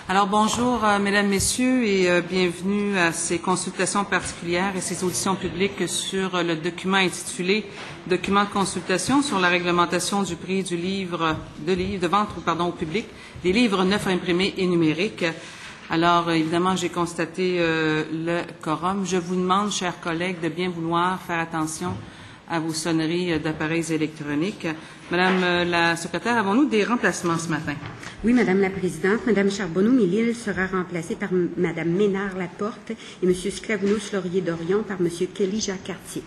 Alors bonjour mesdames, messieurs et bienvenue à ces consultations particulières et ces auditions publiques sur le document intitulé « Document de consultation sur la réglementation du prix du livre de vente au public des livres neufs imprimés et numériques ». Alors évidemment, j'ai constaté le quorum. Je vous demande, chers collègues, de bien vouloir faire attention à vos sonneries d'appareils électroniques. Madame la secrétaire, avons-nous des remplacements ce matin? Oui, Madame la Présidente. Madame Charbonneau-Mélile sera remplacée par Madame Ménard-Laporte et Monsieur Sclavounos-Laurier-Dorion par Monsieur Kelly-Jacques-Cartier.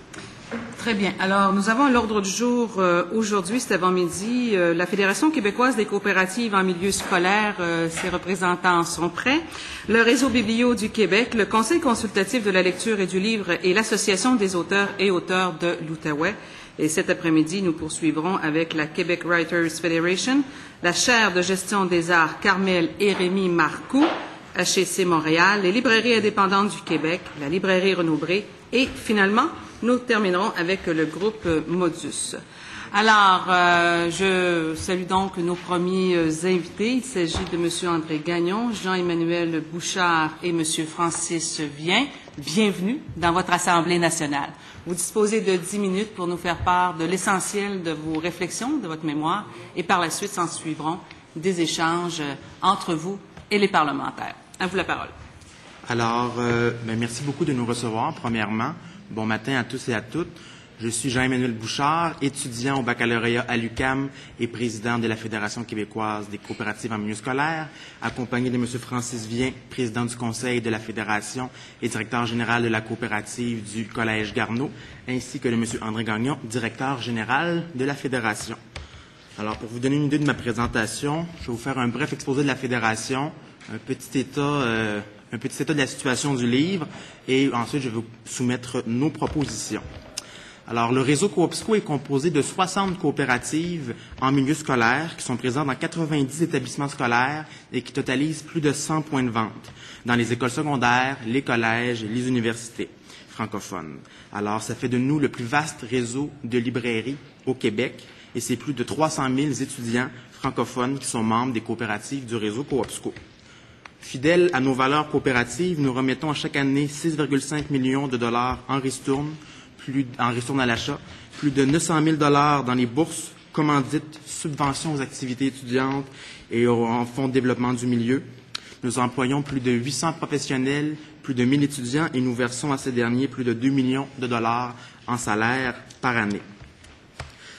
Très bien. Alors, nous avons à l'ordre du jour aujourd'hui, cet avant-midi, la Fédération québécoise des coopératives en milieu scolaire, ses représentants sont prêts, le Réseau Biblio du Québec, le Conseil consultatif de la lecture et du livre et l'Association des auteurs et auteurs de l'Outaouais. Et cet après-midi, nous poursuivrons avec la Québec Writers Federation, la chaire de gestion des arts Carmel et Rémi Marcoux, HEC Montréal, les librairies indépendantes du Québec, la librairie Renaud-Bré et finalement, nous terminerons avec le groupe Modus. Alors, je salue donc nos premiers invités. Il s'agit de M. André Gagnon, Jean-Emmanuel Bouchard et M. Francis Vien. Bienvenue dans votre Assemblée nationale. Vous disposez de 10 minutes pour nous faire part de l'essentiel de vos réflexions, de votre mémoire, et par la suite s'en suivront des échanges entre vous et les parlementaires. À vous la parole. Alors, merci beaucoup de nous recevoir, premièrement. Bon matin à tous et à toutes. Je suis Jean-Emmanuel Bouchard, étudiant au baccalauréat à l'UQAM et président de la Fédération québécoise des coopératives en milieu scolaire, accompagné de M. Francis Vien, président du Conseil de la Fédération et directeur général de la coopérative du Collège Garneau, ainsi que de M. André Gagnon, directeur général de la Fédération. Alors, pour vous donner une idée de ma présentation, je vais vous faire un bref exposé de la Fédération, un petit état de la situation du livre, et ensuite je vais vous soumettre nos propositions. Alors, le réseau Coopsco est composé de 60 coopératives en milieu scolaire qui sont présentes dans 90 établissements scolaires et qui totalisent plus de 100 points de vente dans les écoles secondaires, les collèges et les universités francophones. Alors, ça fait de nous le plus vaste réseau de librairies au Québec et c'est plus de 300 000 étudiants francophones qui sont membres des coopératives du réseau Coopsco. Fidèles à nos valeurs coopératives, nous remettons à chaque année 6,5 millions de dollars en ristourne à l'achat, plus de 900 000 dollars dans les bourses, commandites, subventions aux activités étudiantes et en fonds de développement du milieu. Nous employons plus de 800 professionnels, plus de 1000 étudiants et nous versons à ces derniers plus de 2 millions de dollars en salaire par année.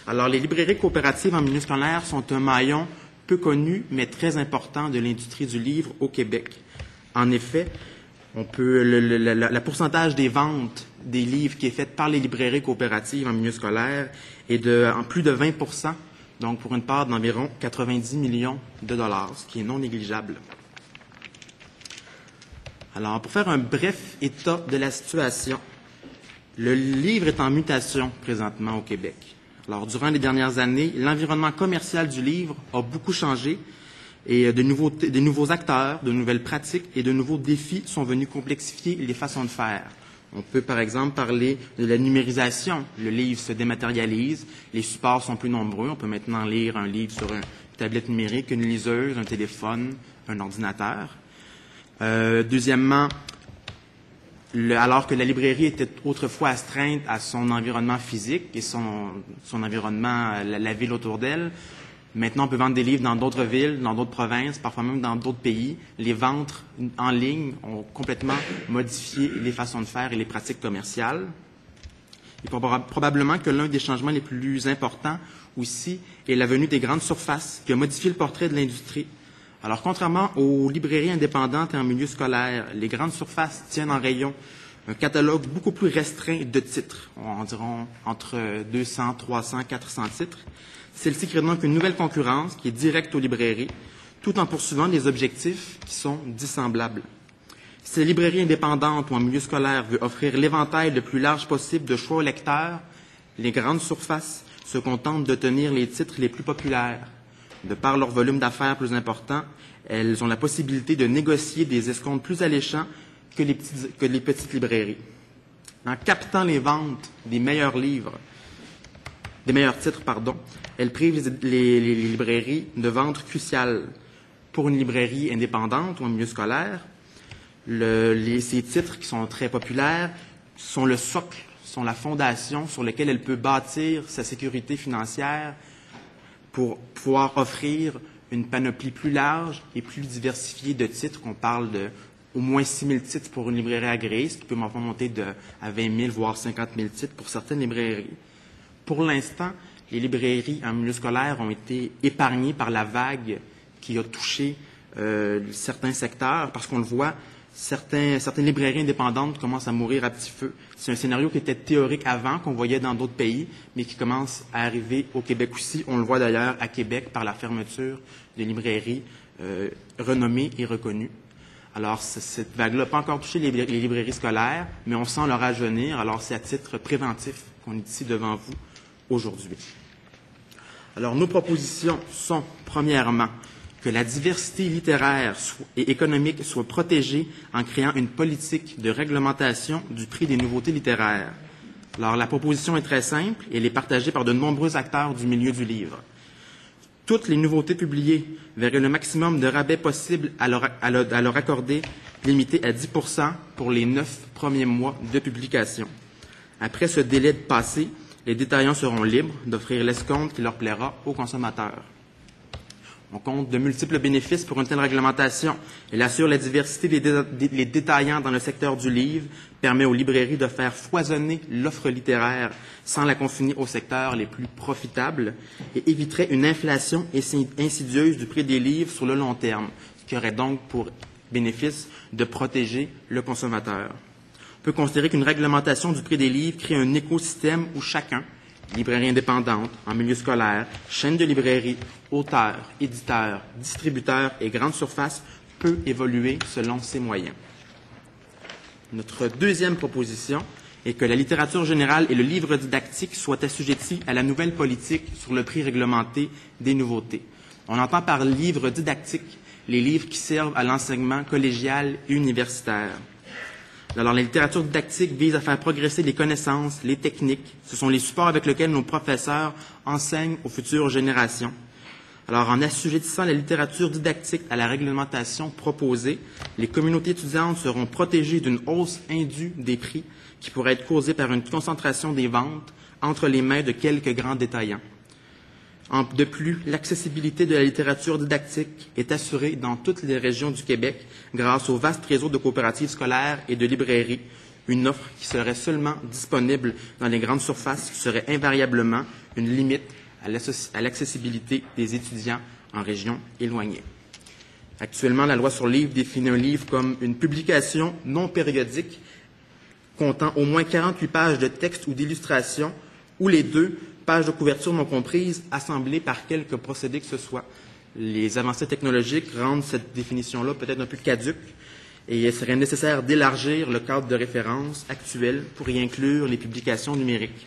Alors, les librairies coopératives en milieu scolaire sont un maillon peu connu, mais très important de l'industrie du livre au Québec. En effet, le pourcentage des ventes des livres qui est fait par les librairies coopératives en milieu scolaire est en plus de 20 %, donc pour une part d'environ 90 millions de dollars, ce qui est non négligeable. Alors, pour faire un bref état de la situation, le livre est en mutation présentement au Québec. Alors, durant les dernières années, l'environnement commercial du livre a beaucoup changé et de nouveaux acteurs, de nouvelles pratiques et de nouveaux défis sont venus complexifier les façons de faire. On peut, par exemple, parler de la numérisation. Le livre se dématérialise, les supports sont plus nombreux. On peut maintenant lire un livre sur une tablette numérique, une liseuse, un téléphone, un ordinateur. Deuxièmement, alors que la librairie était autrefois astreinte à son environnement physique et son environnement, la ville autour d'elle, maintenant on peut vendre des livres dans d'autres villes, dans d'autres provinces, parfois même dans d'autres pays. Les ventes en ligne ont complètement modifié les façons de faire et les pratiques commerciales. Et probablement que l'un des changements les plus importants aussi est la venue des grandes surfaces qui a modifié le portrait de l'industrie. Alors, contrairement aux librairies indépendantes et en milieu scolaire, les grandes surfaces tiennent en rayon un catalogue beaucoup plus restreint de titres, environ entre 200, 300, 400 titres. Celle-ci crée donc une nouvelle concurrence qui est directe aux librairies, tout en poursuivant des objectifs qui sont dissemblables. Si la librairie indépendante ou en milieu scolaire veut offrir l'éventail le plus large possible de choix aux lecteurs, les grandes surfaces se contentent de tenir les titres les plus populaires. De par leur volume d'affaires plus important, elles ont la possibilité de négocier des escomptes plus alléchants que les petites librairies. En captant les ventes des meilleurs titres, elles privent les librairies de ventes cruciales. pour une librairie indépendante ou un milieu scolaire, ces titres qui sont très populaires sont le socle, sont la fondation sur laquelle elle peut bâtir sa sécurité financière pour pouvoir offrir une panoplie plus large et plus diversifiée de titres. On parle de au moins 6 000 titres pour une librairie agréée, ce qui peut monter à 20 000, voire 50 000 titres pour certaines librairies. Pour l'instant, les librairies en milieu scolaire ont été épargnées par la vague qui a touché certains secteurs, parce qu'on le voit, certaines librairies indépendantes commencent à mourir à petit feu. C'est un scénario qui était théorique avant, qu'on voyait dans d'autres pays, mais qui commence à arriver au Québec aussi. On le voit d'ailleurs à Québec par la fermeture de librairies renommées et reconnues. Alors, cette vague-là n'a pas encore touché les librairies scolaires, mais on sent leur âge venir. Alors, c'est à titre préventif qu'on est ici devant vous aujourd'hui. Alors, nos propositions sont, premièrement, que la diversité littéraire et économique soit protégée en créant une politique de réglementation du prix des nouveautés littéraires. Alors, la proposition est très simple et elle est partagée par de nombreux acteurs du milieu du livre. Toutes les nouveautés publiées verraient le maximum de rabais possible à leur accorder, limité à 10 % pour les 9 premiers mois de publication. Après ce délai de passé, les détaillants seront libres d'offrir l'escompte qui leur plaira aux consommateurs. On compte de multiples bénéfices pour une telle réglementation. Elle assure la diversité des détaillants dans le secteur du livre, permet aux librairies de faire foisonner l'offre littéraire sans la confiner aux secteurs les plus profitables et éviterait une inflation insidieuse du prix des livres sur le long terme, ce qui aurait donc pour bénéfice de protéger le consommateur. On peut considérer qu'une réglementation du prix des livres crée un écosystème où chacun, librairie indépendante, en milieu scolaire, chaîne de librairie, auteurs, éditeurs, distributeurs et grandes surfaces peut évoluer selon ses moyens. Notre deuxième proposition est que la littérature générale et le livre didactique soient assujettis à la nouvelle politique sur le prix réglementé des nouveautés. On entend par livre didactique les livres qui servent à l'enseignement collégial et universitaire. Alors, la littérature didactique vise à faire progresser les connaissances, les techniques. Ce sont les supports avec lesquels nos professeurs enseignent aux futures générations. Alors, en assujettissant la littérature didactique à la réglementation proposée, les communautés étudiantes seront protégées d'une hausse indue des prix qui pourrait être causée par une concentration des ventes entre les mains de quelques grands détaillants. De plus, l'accessibilité de la littérature didactique est assurée dans toutes les régions du Québec grâce au vaste réseau de coopératives scolaires et de librairies, une offre qui serait seulement disponible dans les grandes surfaces serait invariablement une limite à l'accessibilité des étudiants en régions éloignées. Actuellement, la loi sur le livre définit un livre comme une publication non périodique comptant au moins 48 pages de texte ou d'illustration, ou les deux pages de couverture non comprises, assemblées par quelque procédé que ce soit. Les avancées technologiques rendent cette définition-là peut-être un peu caduque et il serait nécessaire d'élargir le cadre de référence actuel pour y inclure les publications numériques.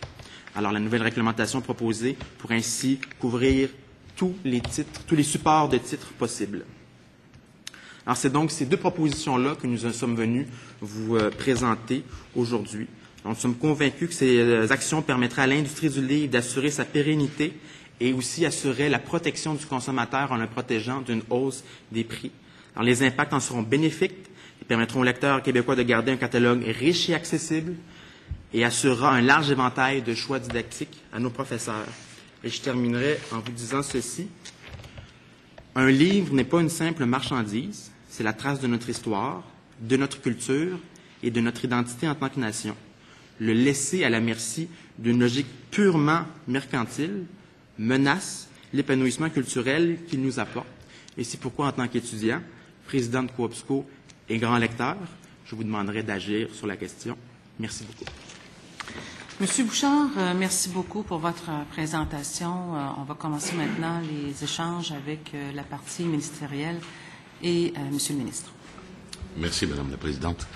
Alors, la nouvelle réglementation proposée pourrait ainsi couvrir tous les supports de titres possibles. Alors, c'est donc ces deux propositions-là que nous sommes venus vous présenter aujourd'hui. Nous sommes convaincus que ces actions permettraient à l'industrie du livre d'assurer sa pérennité et aussi assurer la protection du consommateur en le protégeant d'une hausse des prix. Alors, les impacts en seront bénéfiques et permettront aux lecteurs québécois de garder un catalogue riche et accessible et assurera un large éventail de choix didactiques à nos professeurs. Et je terminerai en vous disant ceci. Un livre n'est pas une simple marchandise, c'est la trace de notre histoire, de notre culture et de notre identité en tant que nation. Le laisser à la merci d'une logique purement mercantile menace l'épanouissement culturel qu'il nous apporte. Et c'est pourquoi, en tant qu'étudiant, président de Coopsco et grand lecteur, je vous demanderai d'agir sur la question. Merci beaucoup. Monsieur Bouchard, merci beaucoup pour votre présentation. On va commencer maintenant les échanges avec la partie ministérielle et Monsieur le ministre. Merci, Madame la Présidente.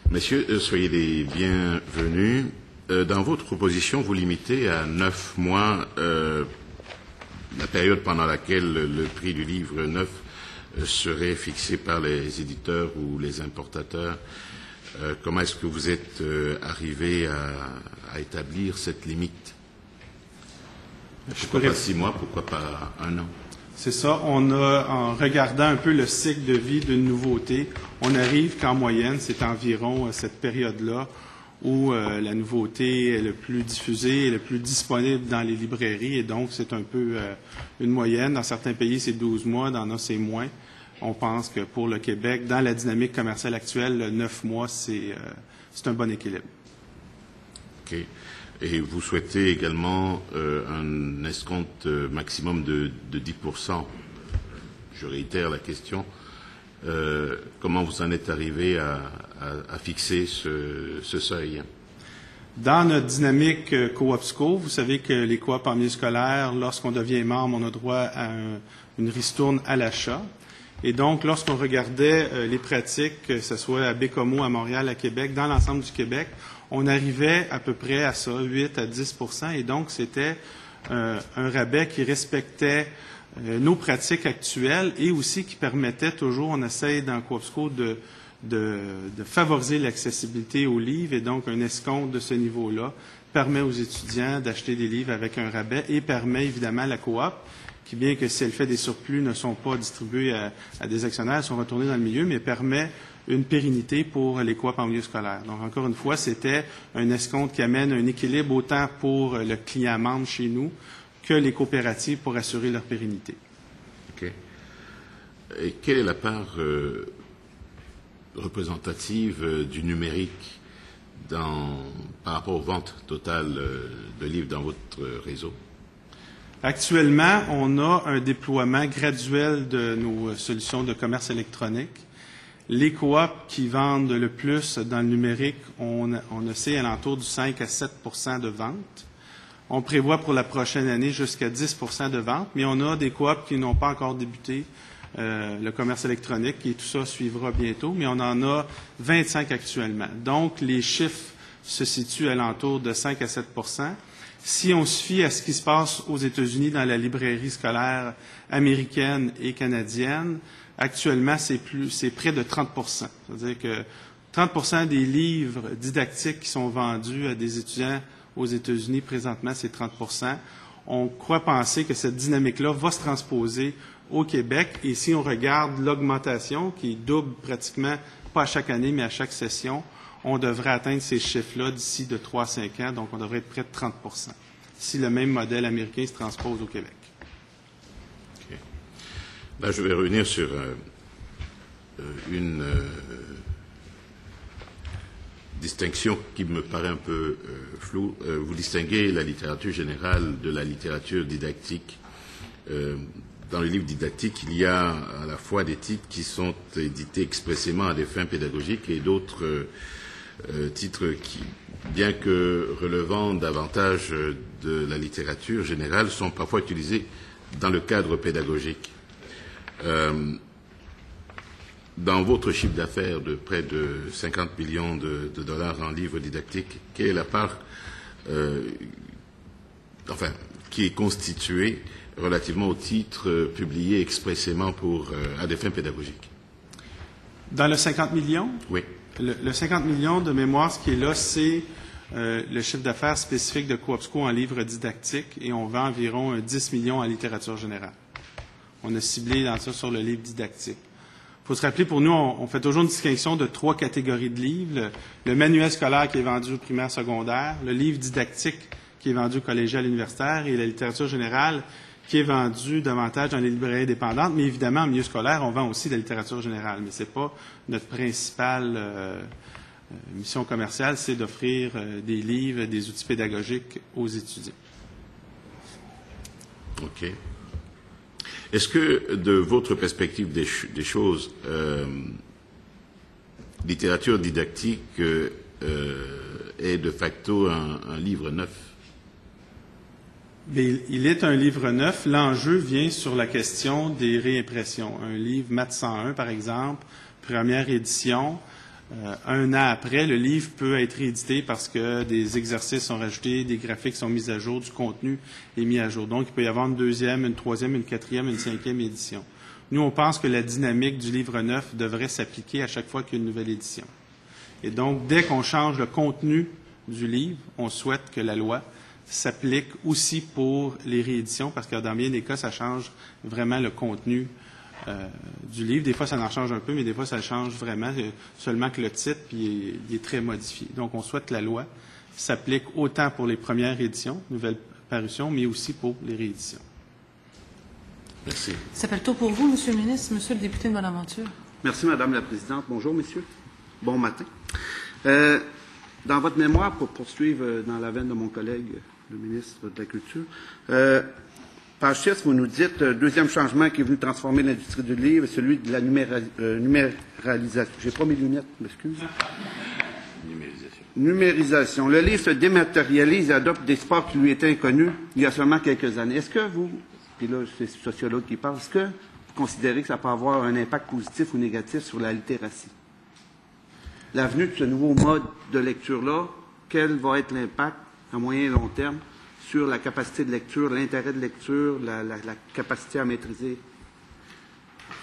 Messieurs, soyez les bienvenus. Dans votre proposition, vous limitez à 9 mois la période pendant laquelle le prix du livre neuf serait fixé par les éditeurs ou les importateurs. Comment est-ce que vous êtes arrivé à établir cette limite? Pourquoi pas 6 mois, pourquoi pas 1 an? C'est ça. En regardant un peu le cycle de vie d'une nouveauté, on arrive qu'en moyenne, c'est environ cette période-là où la nouveauté est le plus diffusée et le plus disponible dans les librairies. Et donc, c'est un peu une moyenne. Dans certains pays, c'est 12 mois. Dans d'autres, c'est moins. On pense que pour le Québec, dans la dynamique commerciale actuelle, 9 mois, c'est un bon équilibre. OK. Et vous souhaitez également un escompte maximum de 10%. Je réitère la question. Comment vous en êtes arrivé à fixer ce seuil? Dans notre dynamique CoopSco, vous savez que les coops en milieu scolaire, lorsqu'on devient membre, on a droit à une ristourne à l'achat. Et donc, lorsqu'on regardait les pratiques, que ce soit à Bécomo, à Montréal, à Québec, dans l'ensemble du Québec, on arrivait à peu près à ça, 8 à 10%. Et donc, c'était un rabais qui respectait nos pratiques actuelles et aussi qui permettait toujours, on essaye dans CoopSco de favoriser l'accessibilité aux livres. Et donc, un escompte de ce niveau-là permet aux étudiants d'acheter des livres avec un rabais et permet évidemment à la coop, qui, bien que si elle fait des surplus, ne sont pas distribués à des actionnaires, sont retournés dans le milieu, mais permet une pérennité pour les coops en milieu scolaire. Donc, encore une fois, c'était un escompte qui amène un équilibre autant pour le client membre chez nous que les coopératives pour assurer leur pérennité. OK. Et quelle est la part représentative du numérique par rapport aux ventes totales de livres dans votre réseau? Actuellement, on a un déploiement graduel de nos solutions de commerce électronique. Les coops qui vendent le plus dans le numérique, on essaie alentour du 5 à 7 % de ventes. On prévoit pour la prochaine année jusqu'à 10 % de ventes, mais on a des coops qui n'ont pas encore débuté le commerce électronique, et tout ça suivra bientôt, mais on en a 25 actuellement. Donc, les chiffres se situent alentour de 5 à 7 %. Si on se fie à ce qui se passe aux États-Unis dans la librairie scolaire américaine et canadienne, actuellement, c'est près de 30 %. C'est-à-dire que 30 % des livres didactiques qui sont vendus à des étudiants aux États-Unis, présentement, c'est 30 %. On croit penser que cette dynamique-là va se transposer au Québec. Et si on regarde l'augmentation, qui double pratiquement, pas à chaque année, mais à chaque session, on devrait atteindre ces chiffres-là d'ici de 3 à 5 ans, donc on devrait être près de 30 % si le même modèle américain se transpose au Québec. Okay. Là, je vais revenir sur une distinction qui me paraît un peu floue. Vous distinguez la littérature générale de la littérature didactique. Dans le livre didactique, il y a à la fois des titres qui sont édités expressément à des fins pédagogiques et d'autres titres qui, bien que relevant davantage de la littérature générale, sont parfois utilisés dans le cadre pédagogique. Dans votre chiffre d'affaires de près de 50 millions de dollars en livres didactiques, quelle est la part qui est constituée relativement aux titres publiés expressément à des fins pédagogiques? Dans le 50 millions? Oui. Le 50 millions de mémoire, ce qui est là, c'est le chiffre d'affaires spécifique de CoopSco en livres didactiques et on vend environ 10 millions en littérature générale. On a ciblé dans ça sur le livre didactique. Il faut se rappeler, pour nous, on fait toujours une distinction de 3 catégories de livres. Le manuel scolaire qui est vendu au primaire secondaire, le livre didactique qui est vendu au collégial universitaire et la littérature générale qui est vendue davantage dans les librairies dépendantes. Mais évidemment, en milieu scolaire, on vend aussi de la littérature générale. Mais ce n'est pas notre principale mission commerciale, c'est d'offrir des livres, des outils pédagogiques aux étudiants. OK. Est-ce que, de votre perspective des choses, littérature didactique est de facto un livre neuf? Bien, il est un livre neuf. L'enjeu vient sur la question des réimpressions. Un livre Maths 101, par exemple, première édition, un an après, le livre peut être réédité parce que des exercices sont rajoutés, des graphiques sont mis à jour, du contenu est mis à jour. Donc, il peut y avoir une deuxième, une troisième, une quatrième, une cinquième édition. Nous, on pense que la dynamique du livre neuf devrait s'appliquer à chaque fois qu'il y a une nouvelle édition. Et donc, dès qu'on change le contenu du livre, on souhaite que la loi s'applique aussi pour les rééditions, parce que dans bien des cas, ça change vraiment le contenu du livre. Des fois, ça en change un peu, mais des fois, ça change vraiment, seulement que le titre, puis il est très modifié. Donc, on souhaite que la loi s'applique autant pour les premières éditions, nouvelles parutions, mais aussi pour les rééditions. Merci. Ça fait le tour pour vous, Monsieur le ministre, Monsieur le député de Bonaventure. Merci, Madame la Présidente. Bonjour, messieurs. Bon matin. Dans votre mémoire, pour poursuivre dans la veine de mon collègue, le ministre de la Culture, page 6, vous nous dites, deuxième changement qui est venu transformer l'industrie du livre, celui de la numéralisation. J'ai pas mes lunettes, m'excuse. Numérisation. Le livre se dématérialise et adopte des sports qui lui étaient inconnus il y a seulement quelques années. Est-ce que vous, puis là, c'est le sociologue qui parle, est-ce que vous considérez que ça peut avoir un impact positif ou négatif sur la littératie? La venue de ce nouveau mode de lecture-là, quel va être l'impact à moyen et long terme sur la capacité de lecture, l'intérêt de lecture, la capacité à maîtriser?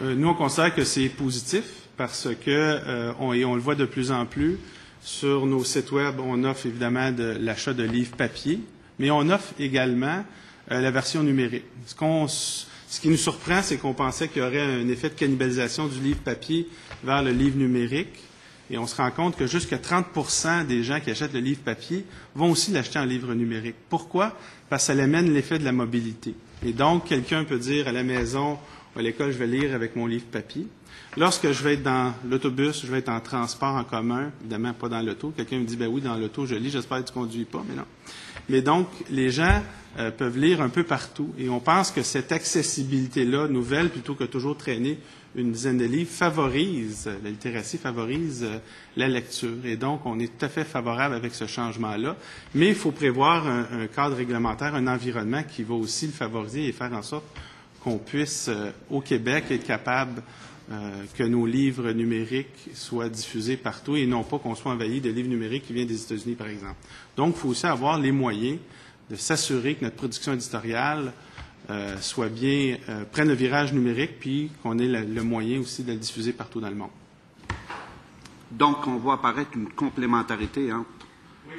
Nous, on considère que c'est positif parce que, on le voit de plus en plus, sur nos sites Web, on offre évidemment l'achat de livres papier, mais on offre également la version numérique. Ce qui nous surprend, c'est qu'on pensait qu'il y aurait un effet de cannibalisation du livre papier vers le livre numérique. Et on se rend compte que jusqu'à 30% des gens qui achètent le livre papier vont aussi l'acheter en livre numérique. Pourquoi? Parce que ça amène l'effet de la mobilité. Et donc, quelqu'un peut dire à la maison ou à l'école, je vais lire avec mon livre papier. Lorsque je vais être dans l'autobus, je vais être en transport en commun, évidemment pas dans l'auto. Quelqu'un me dit, ben oui, dans l'auto, je lis, j'espère que tu ne conduis pas, mais non. Mais donc, les gens peuvent lire un peu partout. Et on pense que cette accessibilité-là, nouvelle, plutôt que toujours traîner une dizaine de livres, favorise, la littératie favorise la lecture. Et donc, on est tout à fait favorable avec ce changement-là. Mais il faut prévoir un cadre réglementaire, un environnement qui va aussi le favoriser et faire en sorte qu'on puisse, au Québec, être capable que nos livres numériques soient diffusés partout et non pas qu'on soit envahi de livres numériques qui viennent des États-Unis, par exemple. Donc, il faut aussi avoir les moyens de s'assurer que notre production éditoriale soit bien, prenne le virage numérique, puis qu'on ait le moyen aussi de le diffuser partout dans le monde. Donc, on voit apparaître une complémentarité entre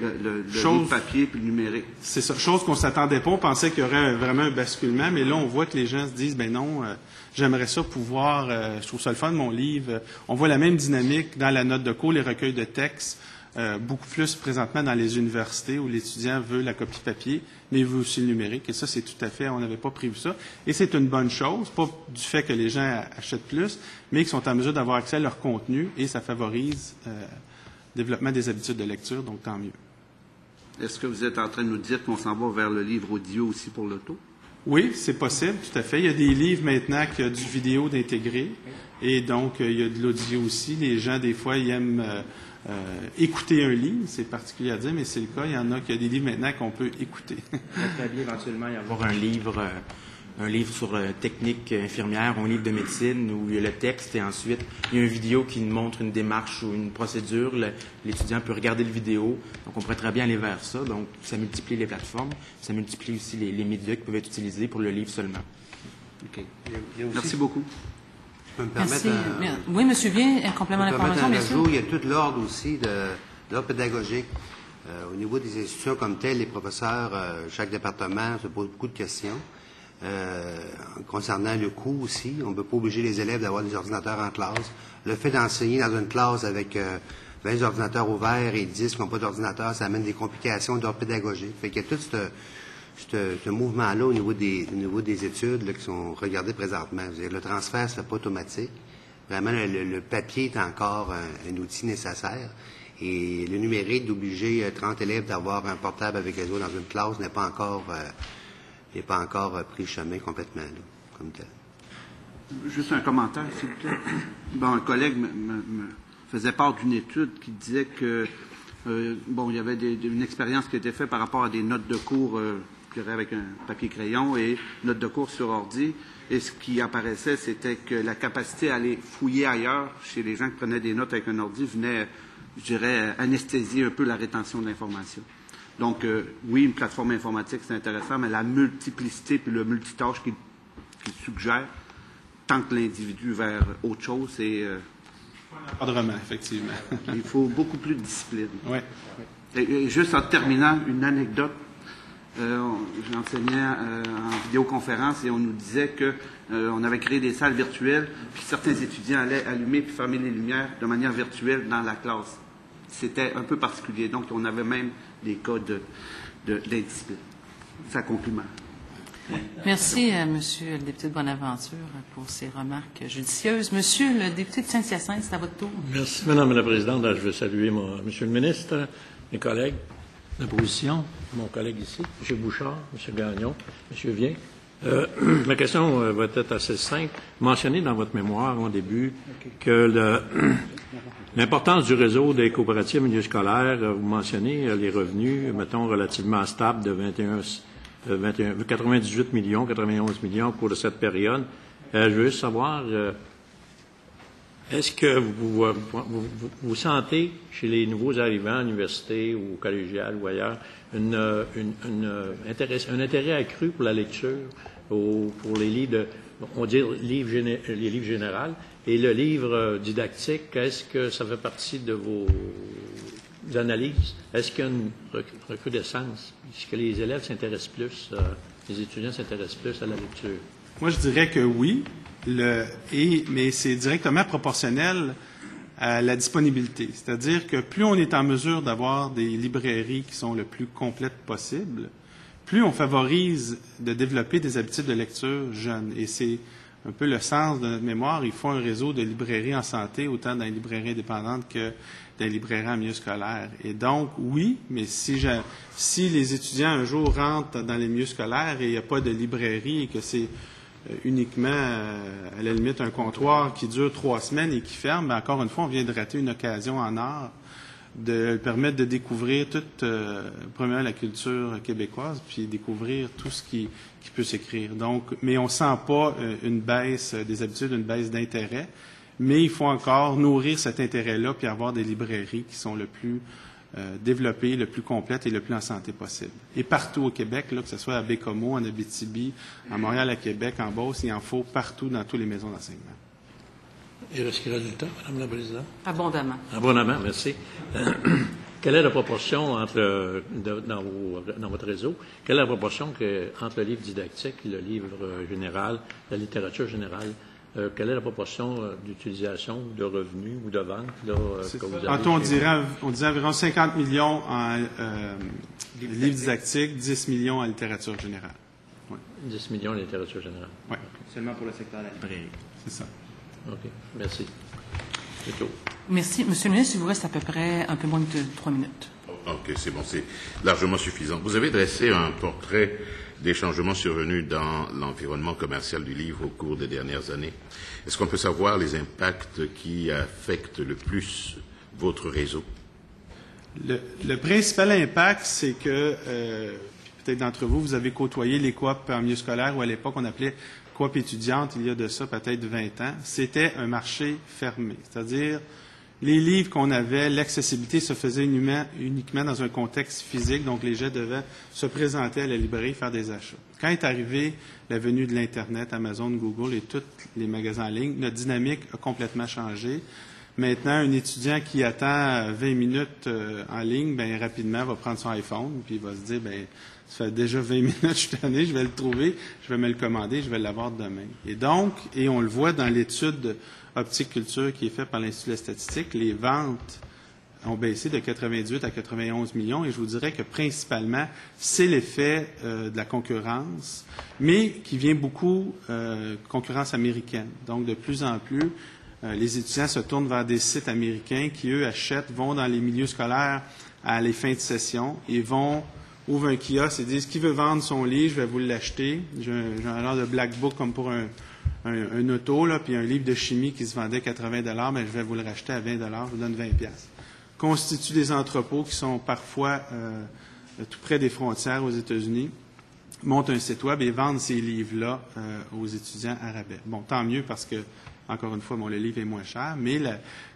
le livre papier et le numérique. C'est ça. Chose qu'on ne s'attendait pas. On pensait qu'il y aurait vraiment un basculement, mais là, on voit que les gens se disent, ben non, j'aimerais ça pouvoir, je trouve ça le fun, mon livre. On voit la même dynamique dans la note de cours, les recueils de textes, beaucoup plus présentement dans les universités où l'étudiant veut la copie papier, mais il veut aussi le numérique. Et ça, c'est tout à fait, on n'avait pas prévu ça. Et c'est une bonne chose, pas du fait que les gens achètent plus, mais qu'ils sont en mesure d'avoir accès à leur contenu et ça favorise le développement des habitudes de lecture, donc tant mieux. Est-ce que vous êtes en train de nous dire qu'on s'en va vers le livre audio aussi pour l'auto? Oui, c'est possible, tout à fait. Il y a des livres maintenant qui ont du vidéo d'intégrer et donc il y a de l'audio aussi. Les gens, des fois, ils aiment écouter un livre, c'est particulier à dire, mais c'est le cas. Il y en a qui a des livres maintenant qu'on peut écouter. Il pourrait bien éventuellement y avoir un livre sur technique infirmière, un livre de médecine où il y a le texte et ensuite il y a une vidéo qui nous montre une démarche ou une procédure. L'étudiant peut regarder le vidéo. Donc on pourrait très bien aller vers ça. Donc ça multiplie les plateformes, ça multiplie aussi les médias qui peuvent être utilisés pour le livre seulement. OK. Merci beaucoup. Je peux me permettre Oui, monsieur, bien, un complément d'information, bien sûr. Il y a tout l'ordre aussi de l'ordre pédagogique. Au niveau des institutions comme telles, les professeurs, chaque département se pose beaucoup de questions. Concernant le coût aussi, on ne peut pas obliger les élèves d'avoir des ordinateurs en classe. Le fait d'enseigner dans une classe avec 20 ordinateurs ouverts et 10 qui n'ont pas d'ordinateur, ça amène des complications d'ordre pédagogique. Fait qu'il y a tout ce mouvement-là au niveau des études là, qui sont regardées présentement. Le transfert ne se fait pas automatique. Vraiment, le papier est encore un outil nécessaire. Et le numérique d'obliger 30 élèves d'avoir un portable avec eux dans une classe n'est pas encore pris le chemin complètement, là, comme tel. Juste un commentaire, s'il vous plaît. Bon, un collègue me faisait part d'une étude qui disait que, il y avait une expérience qui était faite par rapport à des notes de cours avec un papier-crayon et notes de cours sur ordi. Et ce qui apparaissait, c'était que la capacité à aller fouiller ailleurs, chez les gens qui prenaient des notes avec un ordi, venait, je dirais, anesthésier un peu la rétention de l'information. Donc, oui, une plateforme informatique, c'est intéressant, mais la multiplicité puis le multitâche qu'il suggère tente l'individu vers autre chose. C'est Encadrement, effectivement. il faut beaucoup plus de discipline. Oui. Et juste en terminant, une anecdote. J'enseignais en vidéoconférence et on nous disait que on avait créé des salles virtuelles, puis certains étudiants allaient allumer puis fermer les lumières de manière virtuelle dans la classe. C'était un peu particulier. Donc, on avait même des cas d'indiscipline. Ça conclut ma... Merci, Monsieur le député de Bonaventure, pour ces remarques judicieuses. Monsieur le député de Saint-Hyacinthe, c'est à votre tour. Merci, Madame la Présidente. Je veux saluer Monsieur le ministre, mes collègues d'opposition, mon collègue ici, M. Bouchard, M. Gagnon, M. Vien. Ma question va être assez simple. Mentionnez dans votre mémoire, au début, que l'importance du réseau des coopératives milieu scolaire, vous mentionnez les revenus, mettons, relativement stables de 98 millions, 91 millions au cours de cette période. Je veux juste savoir, est-ce que vous sentez, chez les nouveaux arrivants à l'université ou collégial ou ailleurs, un intérêt accru pour la lecture, pour les livres, on dit les livres généraux, et le livre didactique, est-ce que ça fait partie de vos analyses? Est-ce qu'il y a une recrudescence? Est-ce que les élèves s'intéressent plus, les étudiants s'intéressent plus à la lecture? Moi, je dirais que oui, mais c'est directement proportionnel à la disponibilité. C'est-à-dire que plus on est en mesure d'avoir des librairies qui sont le plus complètes possible, plus on favorise de développer des habitudes de lecture jeunes. Et c'est un peu le sens de notre mémoire. Il faut un réseau de librairies en santé, autant dans les librairies indépendantes que dans les librairies en milieu scolaire. Et donc, oui, mais si les étudiants un jour rentrent dans les milieux scolaires et il n'y a pas de librairie et que c'est uniquement, à la limite, un comptoir qui dure 3 semaines et qui ferme, bien, encore une fois, on vient de rater une occasion en or de permettre de découvrir toute, premièrement, la culture québécoise, puis découvrir tout ce qui peut s'écrire. Donc, mais on ne sent pas une baisse des habitudes, une baisse d'intérêt, mais il faut encore nourrir cet intérêt-là, puis avoir des librairies qui sont le plus développées, le plus complètes et le plus en santé possible. Et partout au Québec, là, que ce soit à Bécomo, en Abitibi, à Montréal, à Québec, en Beauce, il en faut partout dans toutes les maisons d'enseignement. Et le résultat, Madame la Présidente? Abondamment. Abondamment, merci. Quelle est la proportion entre, dans votre réseau, quelle est la proportion entre le livre didactique, le livre général, la littérature générale? Quelle est la proportion d'utilisation, de revenus ou de ventes là, que vous avez? On dirait environ 50 millions en livres didactiques, 10 millions en littérature générale. Ouais. 10 millions en littérature générale. Oui. Okay. Seulement pour le secteur de la librairie. C'est ça. OK. Merci. C'est tout. Merci. Monsieur le ministre, il vous reste à peu près un peu moins de 3 minutes. OK, c'est bon, c'est largement suffisant. Vous avez dressé un portrait des changements survenus dans l'environnement commercial du livre au cours des dernières années. Est-ce qu'on peut savoir les impacts qui affectent le plus votre réseau? Le principal impact, c'est que, peut-être d'entre vous, vous avez côtoyé les coop en milieu scolaire, ou à l'époque, on appelait coop étudiante, il y a de ça peut-être 20 ans. C'était un marché fermé, c'est-à-dire les livres qu'on avait, l'accessibilité se faisait uniquement dans un contexte physique, donc les gens devaient se présenter à la librairie, faire des achats. Quand est arrivée la venue de l'Internet, Amazon, Google et tous les magasins en ligne, notre dynamique a complètement changé. Maintenant, un étudiant qui attend 20 minutes en ligne, bien rapidement va prendre son iPhone, puis il va se dire, bien, ça fait déjà 20 minutes, je suis tanné, je vais le trouver, je vais me le commander, je vais l'avoir demain. Et donc, et on le voit dans l'étude Optique Culture qui est faite par l'Institut de la statistique, les ventes ont baissé de 98 à 91 millions, et je vous dirais que principalement, c'est l'effet de la concurrence, mais qui vient beaucoup concurrence américaine. Donc, de plus en plus, les étudiants se tournent vers des sites américains qui, eux, vont dans les milieux scolaires à les fins de session et ouvrent un kiosque et disent qui veut vendre son livre, je vais vous l'acheter. J'ai un genre de black book comme pour un auto, là, puis un livre de chimie qui se vendait 80 $, mais je vais vous le racheter à 20 $, je vous donne 20 $. Constituent des entrepôts qui sont parfois tout près des frontières aux États-Unis, montent un site web et vendent ces livres-là aux étudiants à rabais. Bon, tant mieux parce que, encore une fois, le livre est moins cher, mais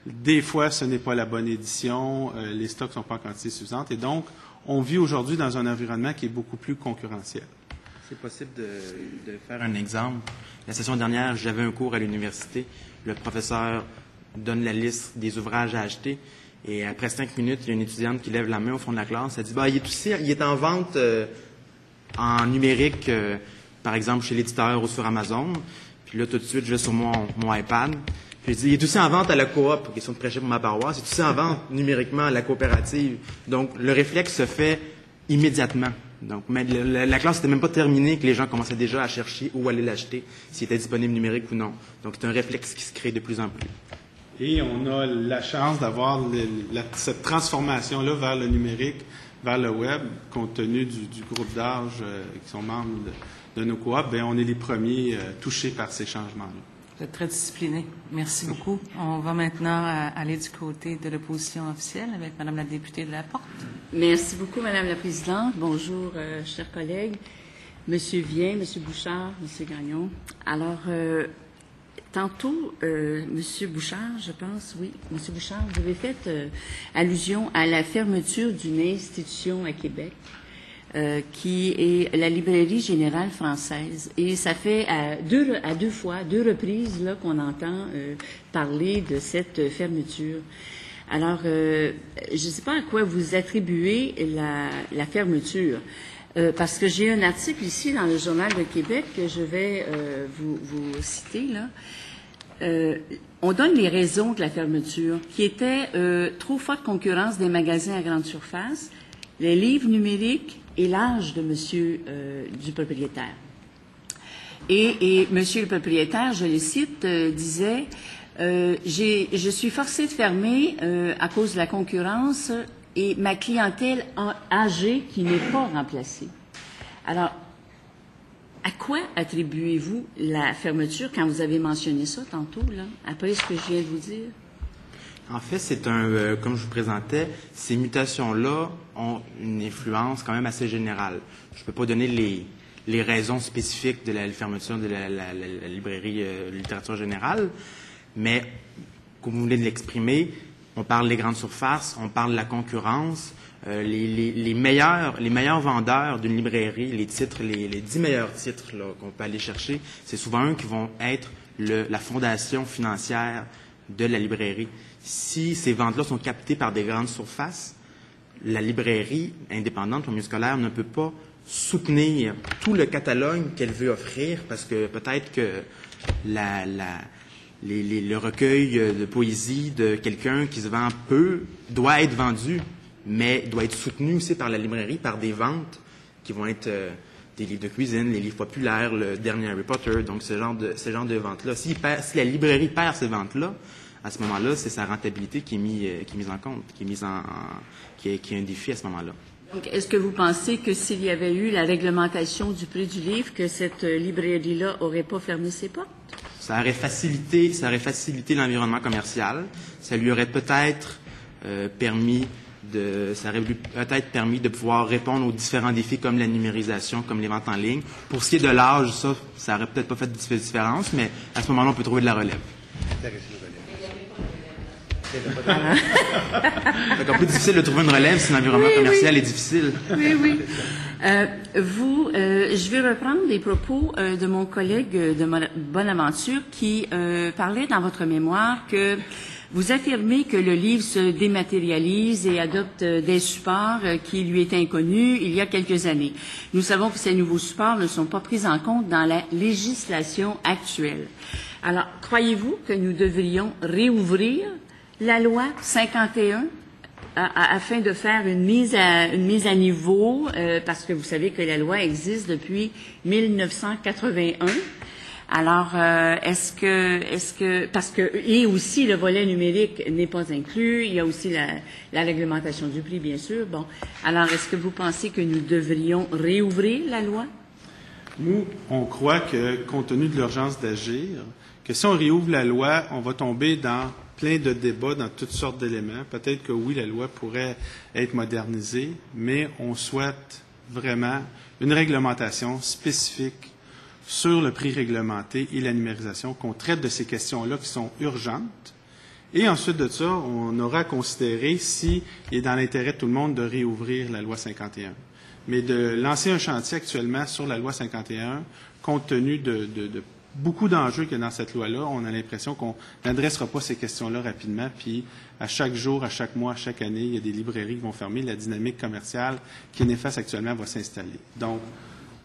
des fois, ce n'est pas la bonne édition, les stocks ne sont pas en quantité suffisante, et donc, on vit aujourd'hui dans un environnement qui est beaucoup plus concurrentiel. C'est possible de faire un exemple. La session dernière, j'avais un cours à l'université. Le professeur donne la liste des ouvrages à acheter. Et après 5 minutes, il y a une étudiante qui lève la main au fond de la classe. Elle dit, il est en vente en numérique, par exemple, chez l'éditeur ou sur Amazon. Puis là, tout de suite, je vais sur mon iPad. Puis je dis, il est aussi en vente à la coop, question de prêcher pour ma paroisse, il est aussi en vente numériquement à la coopérative. Donc, le réflexe se fait immédiatement. Donc, la classe n'était même pas terminée que les gens commençaient déjà à chercher où aller l'acheter, s'il était disponible numérique ou non. Donc, c'est un réflexe qui se crée de plus en plus. Et on a la chance d'avoir cette transformation-là vers le numérique, vers le web, compte tenu du groupe d'âge qui sont membres de nos coops. Bien, on est les premiers touchés par ces changements-là. Vous êtes très discipliné. Merci beaucoup. On va maintenant aller du côté de l'opposition officielle avec Mme la députée de la Porte. Merci beaucoup, Madame la Présidente. Bonjour, chers collègues. Monsieur Vien, Monsieur Bouchard, Monsieur Gagnon. Alors, tantôt, Monsieur Bouchard, je pense, oui, Monsieur Bouchard, vous avez fait allusion à la fermeture d'une institution à Québec. Qui est la Librairie générale française. Et ça fait à deux reprises là, qu'on entend parler de cette fermeture. Alors, je ne sais pas à quoi vous attribuez la fermeture, parce que j'ai un article ici dans le Journal de Québec que je vais vous citer, là. On donne les raisons de la fermeture, qui étaient trop forte concurrence des magasins à grande surface, les livres numériques, et l'âge de monsieur du propriétaire. Et monsieur le propriétaire, je le cite, disait je suis forcé de fermer à cause de la concurrence et ma clientèle âgée qui n'est pas remplacée. Alors, à quoi attribuez-vous la fermeture quand vous avez mentionné ça tantôt, là, après ce que je viens de vous dire? En fait, c'est comme je vous présentais, ces mutations-là ont une influence quand même assez générale. Je ne peux pas donner les raisons spécifiques de la fermeture de la librairie littérature générale, mais comme vous venez de l'exprimer, on parle des grandes surfaces, on parle de la concurrence. Les meilleurs vendeurs d'une librairie, les 10 meilleurs titres là, qu'on peut aller chercher, c'est souvent eux qui vont être la fondation financière de la librairie. Si ces ventes-là sont captées par des grandes surfaces, la librairie indépendante au milieu scolaire ne peut pas soutenir tout le catalogue qu'elle veut offrir parce que peut-être que le recueil de poésie de quelqu'un qui se vend peu doit être vendu, mais doit être soutenu aussi par la librairie, par des ventes qui vont être des livres de cuisine, les livres populaires, le dernier Harry Potter, donc ce genre de ventes-là. Si la librairie perd ces ventes-là, à ce moment-là, c'est sa rentabilité qui est mise en compte, qui est un défi à ce moment-là. Donc, est-ce que vous pensez que s'il y avait eu la réglementation du prix du livre, que cette librairie-là n'aurait pas fermé ses portes? Ça aurait facilité l'environnement commercial. Ça lui aurait peut-être permis de pouvoir répondre aux différents défis comme la numérisation, comme les ventes en ligne. Pour ce qui est de l'âge, ça aurait peut-être pas fait de différence, mais à ce moment-là, on peut trouver de la relève. C'est encore plus difficile de trouver une relève si l'environnement commercial est difficile. Oui. Je vais reprendre les propos de mon collègue de Bonaventure qui parlait dans votre mémoire que vous affirmez que le livre se dématérialise et adopte des supports qui lui étaient inconnus il y a quelques années. Nous savons que ces nouveaux supports ne sont pas pris en compte dans la législation actuelle. Alors, croyez-vous que nous devrions réouvrir la loi 51 afin de faire une mise à niveau, parce que vous savez que la loi existe depuis 1981. Alors, parce que et aussi le volet numérique n'est pas inclus, il y a aussi la réglementation du prix, bien sûr. Bon, alors est-ce que vous pensez que nous devrions réouvrir la loi? Nous, on croit que, compte tenu de l'urgence d'agir, que si on réouvre la loi, on va tomber dans plein de débats dans toutes sortes d'éléments. Peut-être que oui, la loi pourrait être modernisée, mais on souhaite vraiment une réglementation spécifique sur le prix réglementé et la numérisation, qu'on traite de ces questions-là qui sont urgentes. Et ensuite de ça, on aura à considérer s'il est dans l'intérêt de tout le monde de réouvrir la loi 51. Mais de lancer un chantier actuellement sur la loi 51, compte tenu de beaucoup d'enjeux qu'il y a dans cette loi-là, on a l'impression qu'on n'adressera pas ces questions-là rapidement, puis à chaque jour, à chaque mois, à chaque année, il y a des librairies qui vont fermer, la dynamique commerciale qui est néfaste actuellement va s'installer. Donc,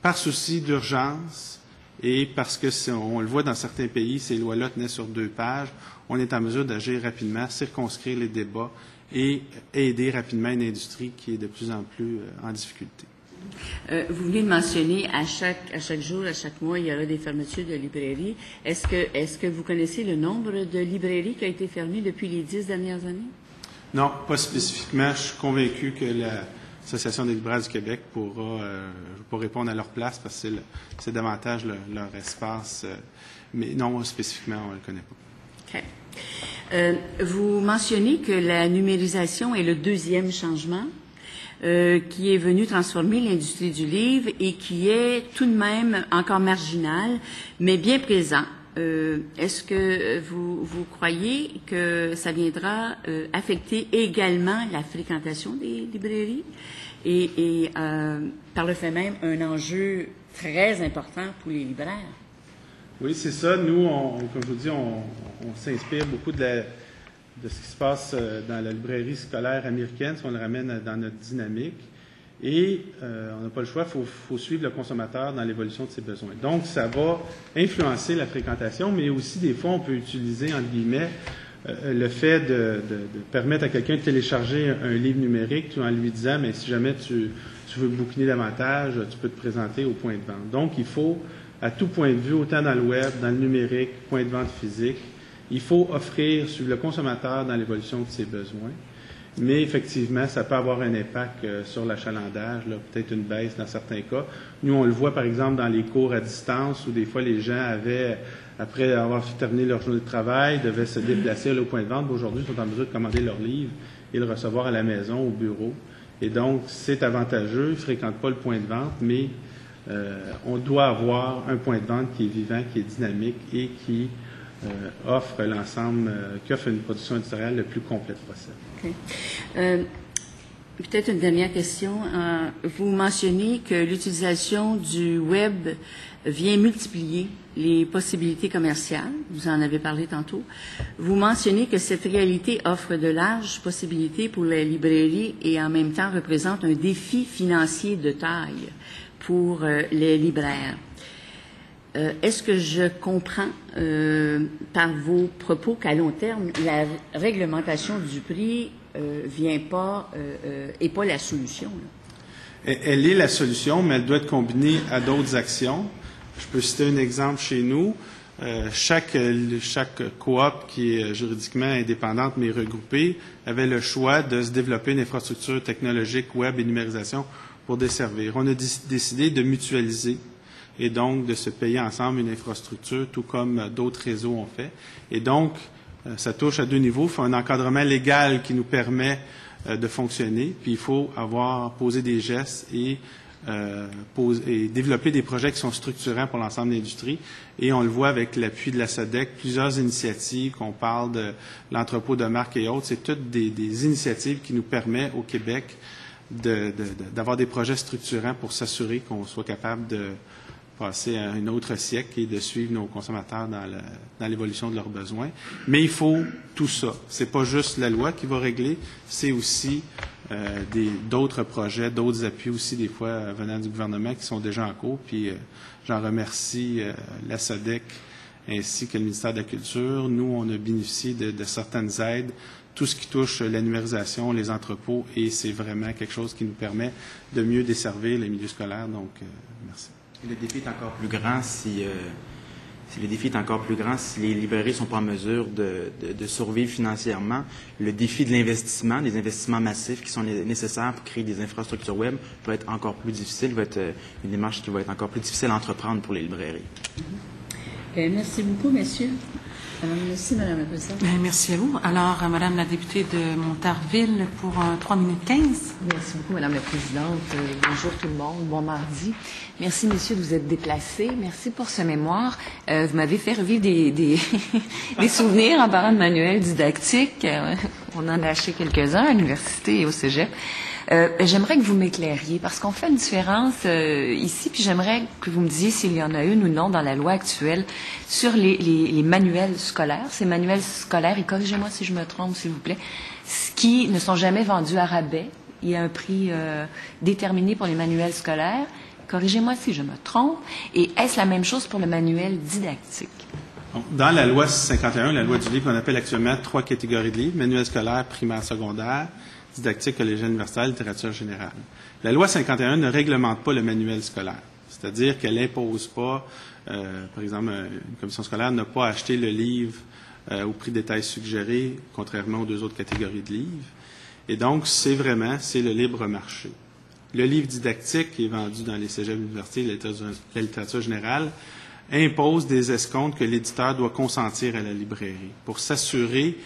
par souci d'urgence et parce que, on le voit dans certains pays, ces lois-là tenaient sur 2 pages, on est en mesure d'agir rapidement, circonscrire les débats et aider rapidement une industrie qui est de plus en plus en difficulté. Vous venez de mentionner à chaque jour, à chaque mois, il y aura des fermetures de librairies. Est-ce que vous connaissez le nombre de librairies qui a été fermées depuis les 10 dernières années? Non, pas spécifiquement. Je suis convaincu que l'Association des libraires du Québec pourra pas répondre à leur place parce que c'est davantage leur espace. Mais non, spécifiquement, on ne le connaît pas. OK. Vous mentionnez que la numérisation est le 2e changement qui est venu transformer l'industrie du livre et qui est tout de même encore marginal, mais bien présent. Est-ce que vous croyez que ça viendra affecter également la fréquentation des librairies et par le fait même un enjeu très important pour les libraires? Oui, c'est ça. Nous, comme je vous dis, on s'inspire beaucoup de ce qui se passe dans la librairie scolaire américaine, si on le ramène dans notre dynamique. Et on n'a pas le choix, il faut suivre le consommateur dans l'évolution de ses besoins. Donc, ça va influencer la fréquentation, mais aussi, des fois, on peut utiliser, entre guillemets, le fait de permettre à quelqu'un de télécharger un livre numérique tout en lui disant, mais si jamais tu veux bouquiner davantage, tu peux te présenter au point de vente. Donc, il faut, à tout point de vue, autant dans le web, dans le numérique, point de vente physique, il faut offrir, suivre le consommateur dans l'évolution de ses besoins. Mais effectivement, ça peut avoir un impact sur l'achalandage, peut-être une baisse dans certains cas. Nous, on le voit par exemple dans les cours à distance où des fois les gens avaient, après avoir terminé leur journée de travail, devaient se déplacer au point de vente. Aujourd'hui, ils sont en mesure de commander leur livre et le recevoir à la maison, au bureau. Et donc, c'est avantageux. Ils ne fréquentent pas le point de vente, mais on doit avoir un point de vente qui est vivant, qui est dynamique et qui offre l'ensemble, qui offre une production éditoriale le plus complète possible. Okay. Peut-être une dernière question. Vous mentionnez que l'utilisation du web vient multiplier les possibilités commerciales. Vous en avez parlé tantôt. Vous mentionnez que cette réalité offre de larges possibilités pour les librairies et en même temps représente un défi financier de taille pour les libraires. Est-ce que je comprends par vos propos qu'à long terme, la réglementation du prix est pas la solution? Là? Elle est la solution, mais elle doit être combinée à d'autres actions. Je peux citer un exemple chez nous. Chaque coop qui est juridiquement indépendante mais regroupée avait le choix de se développer une infrastructure technologique web et numérisation pour desservir. On a décidé de mutualiser et donc de se payer ensemble une infrastructure, tout comme d'autres réseaux ont fait. Et donc, ça touche à 2 niveaux. Il faut un encadrement légal qui nous permet de fonctionner, puis il faut avoir posé des gestes et développer des projets qui sont structurants pour l'ensemble de l'industrie. Et on le voit avec l'appui de la SODEC, plusieurs initiatives, qu'on parle de l'entrepôt de marques et autres, c'est toutes des initiatives qui nous permettent au Québec d'avoir des projets structurants pour s'assurer qu'on soit capable de passer à un autre siècle et de suivre nos consommateurs dans l'évolution de leurs besoins. Mais il faut tout ça. C'est pas juste la loi qui va régler, c'est aussi d'autres projets, d'autres appuis aussi, des fois venant du gouvernement, qui sont déjà en cours. Puis j'en remercie la SODEC ainsi que le ministère de la Culture. Nous, on a bénéficié de certaines aides, tout ce qui touche la numérisation, les entrepôts, et c'est vraiment quelque chose qui nous permet de mieux desservir les milieux scolaires. Donc, merci. Le défi est encore plus grand si les librairies ne sont pas en mesure de survivre financièrement. Le défi de l'investissement, des investissements massifs qui sont nécessaires pour créer des infrastructures web, va être encore plus difficile, va être une démarche qui va être encore plus difficile à entreprendre pour les librairies. Merci beaucoup, messieurs. Merci, Madame la Présidente. Merci à vous. Alors, Madame la députée de Montarville pour 3 minutes 15. Merci beaucoup, Madame la Présidente. Bonjour tout le monde. Bon mardi. Merci, messieurs, de vous être déplacés. Merci pour ce mémoire. Vous m'avez fait revivre des souvenirs en parlant de manuels didactiques. On en a acheté quelques-uns à l'université et au cégep. J'aimerais que vous m'éclairiez, parce qu'on fait une différence ici, puis j'aimerais que vous me disiez s'il y en a une ou non dans la loi actuelle sur les manuels scolaires. Ces manuels scolaires, et corrigez-moi si je me trompe, s'il vous plaît, qui ne sont jamais vendus à rabais. Il y a un prix déterminé pour les manuels scolaires, Corrigez-moi si je me trompe. Et est-ce la même chose pour le manuel didactique? Dans la loi 51, la loi du livre, on appelle actuellement 3 catégories de livres: manuel scolaire, primaire, secondaire, didactique, collégial, universitaire, littérature générale. La loi 51 ne réglemente pas le manuel scolaire. C'est-à-dire qu'elle n'impose pas, par exemple, une commission scolaire n'a pas acheté le livre au prix de détail suggéré, contrairement aux 2 autres catégories de livres. Et donc, c'est le libre marché. Le livre didactique qui est vendu dans les cégeps, universités, la littérature générale, impose des escomptes que l'éditeur doit consentir à la librairie pour s'assurer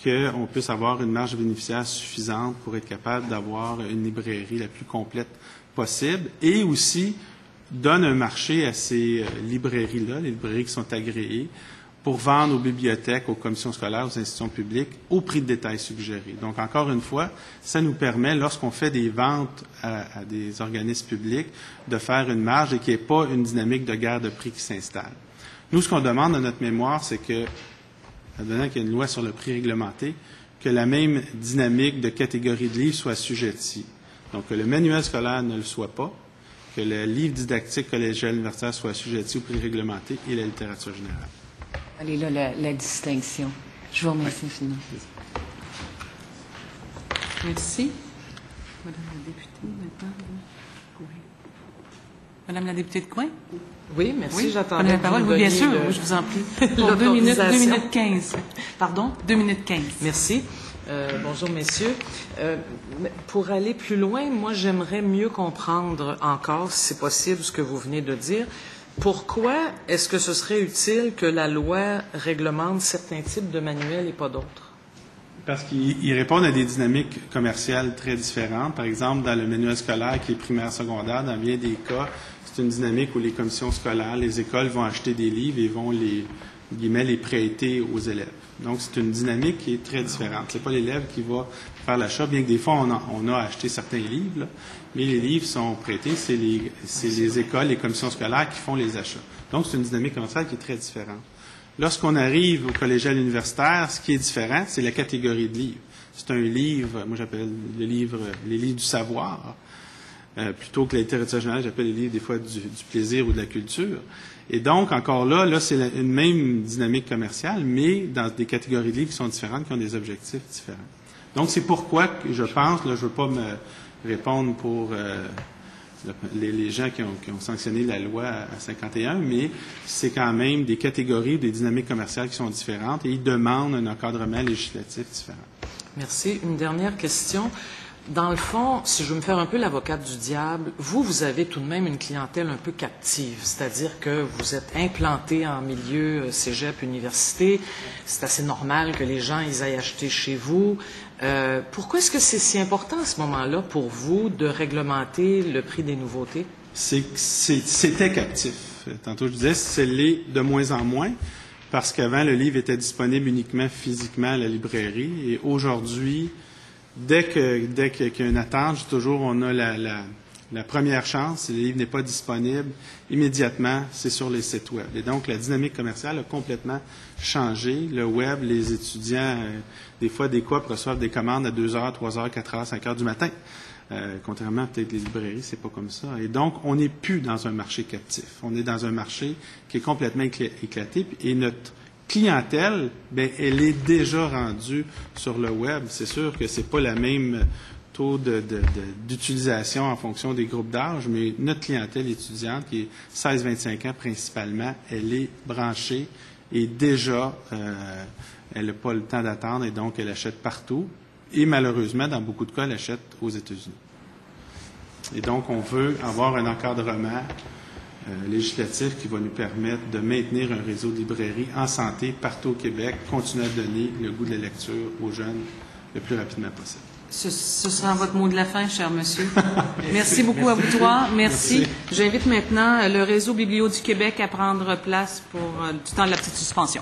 qu'on puisse avoir une marge bénéficiaire suffisante pour être capable d'avoir une librairie la plus complète possible, et aussi donne un marché à ces librairies-là, les librairies qui sont agréées, pour vendre aux bibliothèques, aux commissions scolaires, aux institutions publiques, au prix de détail suggéré. Donc, encore une fois, ça nous permet, lorsqu'on fait des ventes à des organismes publics, de faire une marge et qu'il n'y ait pas une dynamique de guerre de prix qui s'installe. Nous, ce qu'on demande dans notre mémoire, c'est que, advenant qu'il y a une loi sur le prix réglementé, que la même dynamique de catégorie de livres soit assujettie. Donc, que le manuel scolaire ne le soit pas, que le livre didactique collégial universitaire soit assujetti au prix réglementé et la littérature générale. Elle est là, la distinction. Je vous remercie infiniment. Merci. Madame la députée, maintenant. Oui. Madame la députée de Coin? Oui, merci. Oui, j'attendais la parole. Oui, bien sûr. Je vous en prie. Pour 2 minutes 15. Pardon? 2 minutes 15. Merci. Bonjour, messieurs. Pour aller plus loin, moi, j'aimerais mieux comprendre encore, si c'est possible, ce que vous venez de dire. Pourquoi est-ce que ce serait utile que la loi réglemente certains types de manuels et pas d'autres? Parce qu'ils répondent à des dynamiques commerciales très différentes. Par exemple, dans le manuel scolaire qui est primaire secondaire, dans bien des cas, c'est une dynamique où les commissions scolaires, les écoles vont acheter des livres et vont les prêter aux élèves. Donc, c'est une dynamique qui est très différente. C'est pas l'élève qui va faire l'achat, bien que des fois, on a acheté certains livres, là, mais les livres sont prêtés, c'est les écoles, les commissions scolaires qui font les achats. Donc, c'est une dynamique commerciale qui est très différente. Lorsqu'on arrive au collégial universitaire, ce qui est différent, c'est la catégorie de livres. C'est un livre, moi j'appelle les livres du savoir, plutôt que la littérature générale, j'appelle les livres des fois du plaisir ou de la culture. Et donc, encore là, c'est une même dynamique commerciale, mais dans des catégories de livres qui sont différentes, qui ont des objectifs différents. Donc, c'est pourquoi que je pense, là, je ne veux pas me répondre pour les gens qui ont sanctionné la loi à 51, mais c'est quand même des catégories ou des dynamiques commerciales qui sont différentes et ils demandent un encadrement législatif différent. Merci. Une dernière question. Dans le fond, si je veux me faire un peu l'avocate du diable, vous avez tout de même une clientèle un peu captive, c'est-à-dire que vous êtes implanté en milieu cégep, université, c'est assez normal que les gens ils aillent acheter chez vous. Pourquoi est-ce que c'est si important à ce moment-là pour vous de réglementer le prix des nouveautés? C'était captif. Tantôt je disais, c'est l'est de moins en moins, parce qu'avant, le livre était disponible uniquement physiquement à la librairie, et aujourd'hui, dès qu'il y a une attente, toujours on a la première chance. Si le livre n'est pas disponible, immédiatement, c'est sur les sites web. Et donc, la dynamique commerciale a complètement changé. Le web, les étudiants, des fois, des coop reçoivent des commandes à 2 heures, 3 heures, 4 heures, 5 heures du matin. Contrairement à peut-être les librairies, c'est pas comme ça. Et donc, on n'est plus dans un marché captif. On est dans un marché qui est complètement éclaté. Et notre clientèle, bien, elle est déjà rendue sur le web. C'est sûr que c'est pas la même taux d'utilisation en fonction des groupes d'âge, mais notre clientèle étudiante, qui est 16-25 ans principalement, elle est branchée et déjà, elle n'a pas le temps d'attendre et donc elle achète partout. Et malheureusement, dans beaucoup de cas, elle achète aux États-Unis. Et donc, on veut avoir un encadrement législatif qui va nous permettre de maintenir un réseau de librairies en santé partout au Québec, continuer à donner le goût de la lecture aux jeunes le plus rapidement possible. Ce sera votre mot de la fin, cher monsieur. Merci beaucoup à vous trois. Merci. J'invite maintenant le réseau Biblio du Québec à prendre place pour du temps de la petite suspension.